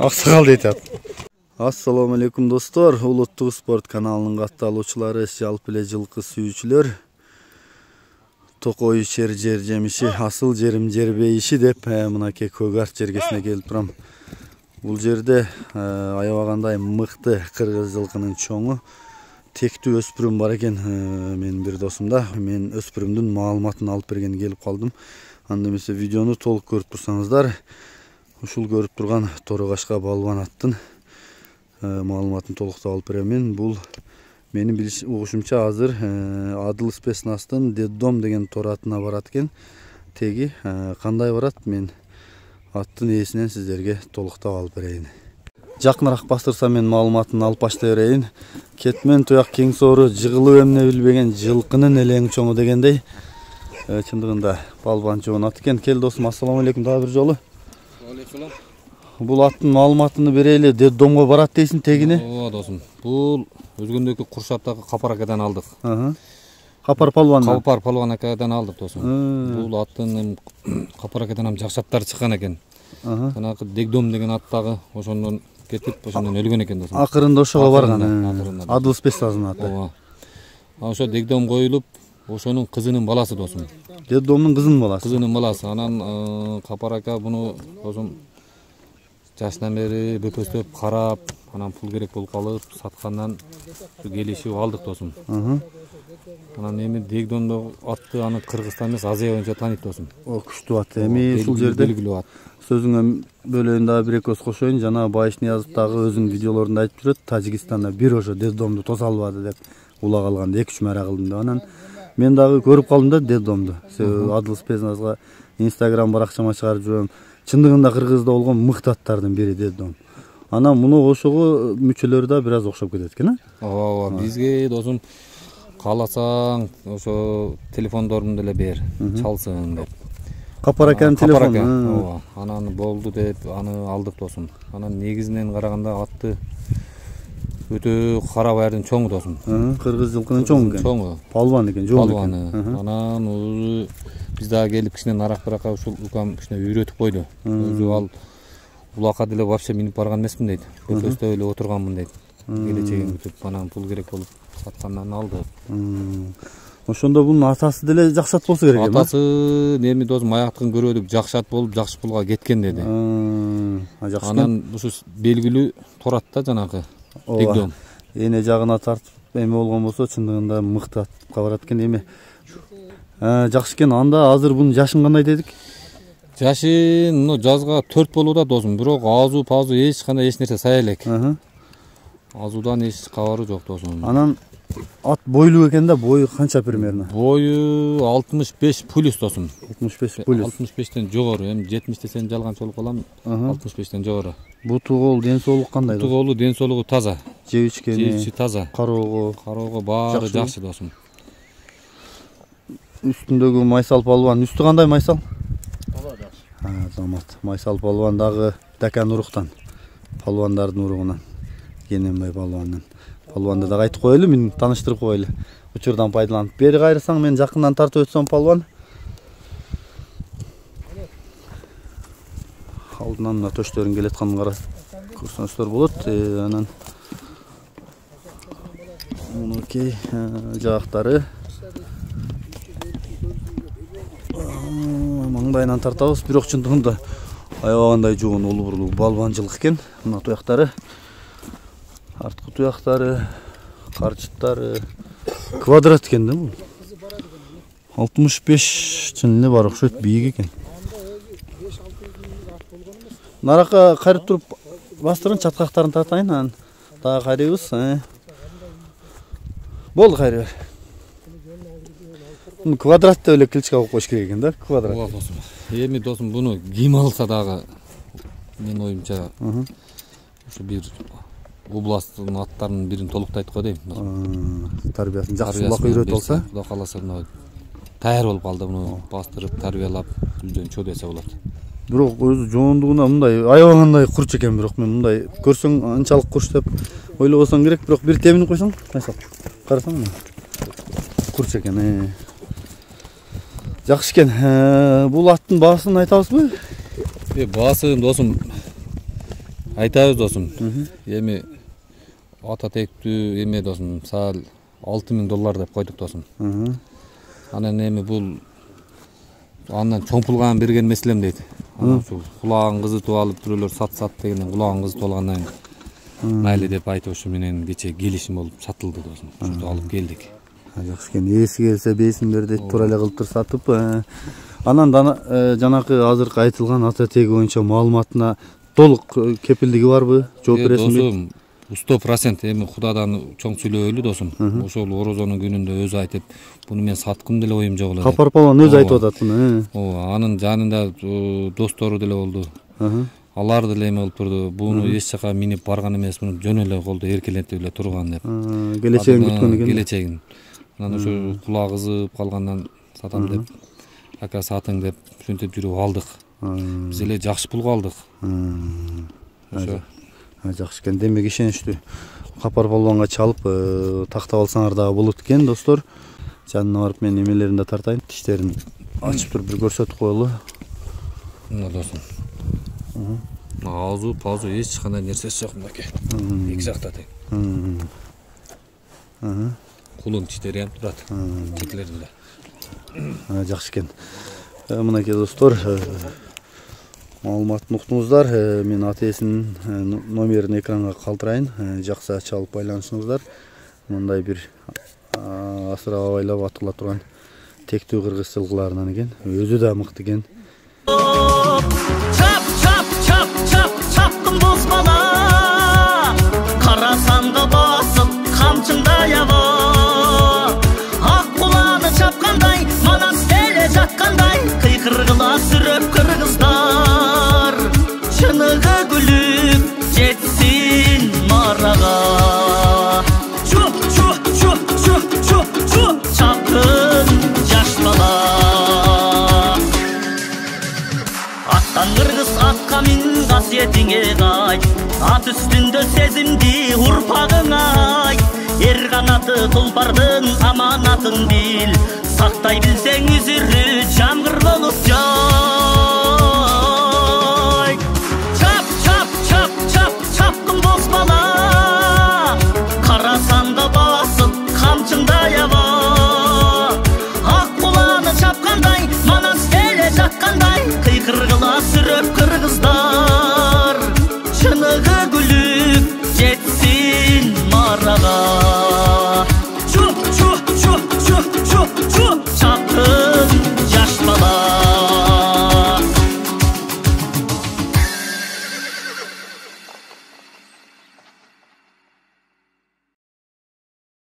Аксакал айтат. Ассаламу алейкум достор. Улуттук спорт каналынын катталуучулары, жалпы эле жылкы сүйүүчүлөр. Токой жер жемиши, асыл жерим жербейиши деп мынакей Көгарт жергесине келип турам. Бул жерде аябагандай мыкты кыргыз жылкынын чоңу тектүү өспүрүм бар экен. Менин бир досумда мен өспүрүмдүн маалыматын алып берген келип калдым. Анда эмесе видеону толук көрүп турсаңыздар, ушул көрүп турган Торогашка балбан аттын маалыматын толуктап алып беремин. Бул менин угушумча азыр Адыл Спецнастын Детдом деген торатына барат экен. Теги кандай барат, мен аттын ээсинен сиздерге толуктап алып берейин. Жакыныраак бастырсам мен маалыматын алып баштай берейин. Кетмен туяк кең соору жыгылып эмне билбеген жылкынын элең чоңу дегендей. Чындыгында балбан жоон ат экен. Кел досум, ассаламу алейкум дагы бир жолу. Алейкум. Бул аттын маалыматыны берели. Детдомго барат дейсин тегине. Ооба досум. Бул өзгөндөгү Куршаттагы Капар акадан алдык. Капар палвандан. Капар палван акадан алдык досум. Бул аттын Капар акадан жакшаттары чыккан экен. Жанагы Детдом деген аттагы ошондон кетип, ошондон өлгөн экен досум. Акырында ошого барган. Адыл Спецнастын аты. Ооба. Ошо Детдом коюлуп, ошонун кызынын баласы досум. Детдомдун кызынын баласы. Кызынын баласы. Анан Капар ака буну досум жашынан бери бөпөстөп карап, анан пул керек болуп калып, саткандан келишип алдык досум. Анан эми Детдомдо атты аны Кыргызстан эмес, Азия боюнча тааныйт досум. Күчтүү ат. Эми ушул жерде белгилүү ат. Сөзүңө бөлөйүн дагы бир экөөс кошоюн. Жана Байышниязов дагы өзүнүн видеолорунда айтып жүрөт, Тажикстанда бир ошо Детдомду тоза албады деп улак алганда 2-3 мара кылдым деп. Анан мен дагы көрүп калдым да Детдомду. Себеби Адыл Спецназга Instagram баракчама чыгарып жүрөм. Чындыгында Кыргызда болгон мыкты аттардын бири Детдом. Анан муну ошого мүчөлөрү да бир аз окшоп кетет экен, Ооба, бизге досум кааласаң ошо телефондорумду эле бер, чалсын деп. Капар аканын телефону. Ооба, анан болду деп аны алдык досум. Анан негизинен караганда атты өтө кара баардын чоңу досум. Кыргыз жылкынын чоңу экен. Чоңу. Палван экен, жол экен. Анан биз дагы келип кичине нарак-баракка ушул укам кичине үйрөтүп койду. Өзү ал улакка деле вообще минип барган эмесмин дейт. Көпөстө эле отурганмын дейт. Келечегин күтүп, анан пул керек болуп саткандан алды. Ошондо бунун атасы деле жакшы ат болсо керек экен. Атасы эми досум аяктыгын көрөдүк, жакшы ат болуп, жакшы пулга кеткен деди. Анан ушу белгилүү торатта жанагы Детдом. Эне жагына тартып эме болгон болсо чындыгында мыкты атка барат экен. Эми жакшы экен. Анда азыр бунун жашын кандай дедик? Жашын жазга 4 болууда досум, бирок азуу-пазуу эч кандай эч нерсе сая элек. Азуудан эч кабары жок досум. Анан ат бойлуу экен да, бою канча примерно? Бою 65 плюс досум. 65 плюс. 65тен жогору. Эми 70 десем жалганчы болуп калам. 65тен жогору. Буту кол, ден соолук кандай? Буту колу, ден соолугу таза. Жебичкени таза. Кароого баары жакшы досум. Үстүндөгү Майсал палван, үстү кандай Майсал? Замат. Майсал палван дагы Дакан уруктан. Палвандардын уругунан. Кененбай палвандан. Палванды дагы айтып коелу, мен тааныштырып коелу. Учурдан пайдаланып. Бери кайрысаң, мен жакындан тартып өтсөм палван. Алдынан мына төштөрүн келетканын карап көрсөңүздөр болот. Анан мунукей жактары маңдайынан тартабыз, бирок чындыгында аябагандай жоон улуу балбанчылык экен. Мына туяктары, арткы туяктары, карчыттары квадрат экен да бул. 65 чын эле бар окшойт, бийик экен. Наракка кайрып туруп бастырын, чаткактарын тартайын, анан дагы кайрыйбыз. Болду, кайры бер. Квадратты эле кличка коюп коюш керек экен да, квадрат. Ооба досум. Эми досум буну ким алса дагы мен оюмча ушу бир областтын аттарынын бирин толуктайт го дейм. Тарбиясын жакшы улак үйрөтүп алса, Кудай кааласа мына таяр болуп калды, буну бастырып, тарбиялап, жүздөн чоо десе болот. Бирок өзү жоондугуна мындай аябагандай курч экен, бирок мен мындай көрсөң анчалык курч деп ойлобосоң керек, бирок бир теминип койсоң, Майсал. Карасаң мына. Курч экен. Жакшы экен. Бул аттын баасын айтабызбы? Баасы досум Айтабыз досым. Эми ата тектүү эме досым, саал $6,000 деп койдук досым. Анан эми бул андан чоң пулга берген меселем дейт. Анан ушул кулагын кызытып алып бирөөлөр сат дегенден кулагын кызытып алгандан майли деп айтып ушу менен кече келишим болуп сатылды досым. Ушуну алып келдик. Жакшы экен. Эси келсе бейсин бер дейт, тура эле кылып сатып. Анан жанакы азыркы айтылган ата теги боюнча маалыматына толук кепилдиги барбы? Жооп бересиңби? Досум, 100% эми Кудадан чоң сүйлөбөйлү досум. Ошол орозонун күнүндө өзү айтып, буну мен саткым деле оюм жок эле. Капар Палуан өзү айтып атат буну. Анын жанында достору деле болду. Алар деле эме болуп турду. Буну эч жака минип барган эмес, буну жөн эле колдо эркелентип эле турган деп. Келечегин күткөн экен. Келечегин. Анан ошо кулак кызып калгандан сатам деп, ака сатың деп ушинтип жүрүп алдык. Биз эле жакшы пулга алдык. Ошо. Жакшы экен. Демек ишеничтүү. Капар Палуанга чалып тактап алсаңар дагы болот экен, достор. Жанына барып мен эмелерин да тартайын. Тиштерин ачып туруп бир көрсөтүп коелу. Мына досум. Аузу, паузу эч кандай нерсеси жок мынакей. Эки жакта тең. Кулун тиштери ham турат. Четлеринде. Жакшы экен. Мынакей достор, маалыматын уктуңуздар. Мен атесинин номерин экранга калтырайын. Жакса чалып байланышыңыздар. Мындай бир асырап абайлап атыла турган тектүү кыргыз жылкыларынан экен. Өзү да мыкты экен. Çapkın bozmala Karasanda basıp kamçınday ava Ak kulağını çapkanday Manas ele çatkanday Kıykırgıla sürüp kırgızlar Çınıgı gülüp jetsin maraga Çup Çapkın yaşbala Attan kırgız atka min kasiyetine gay At üstünde sezimdi urpağına Er kanatı tulpardın amanatın bil Saktay bilsen üzürü cam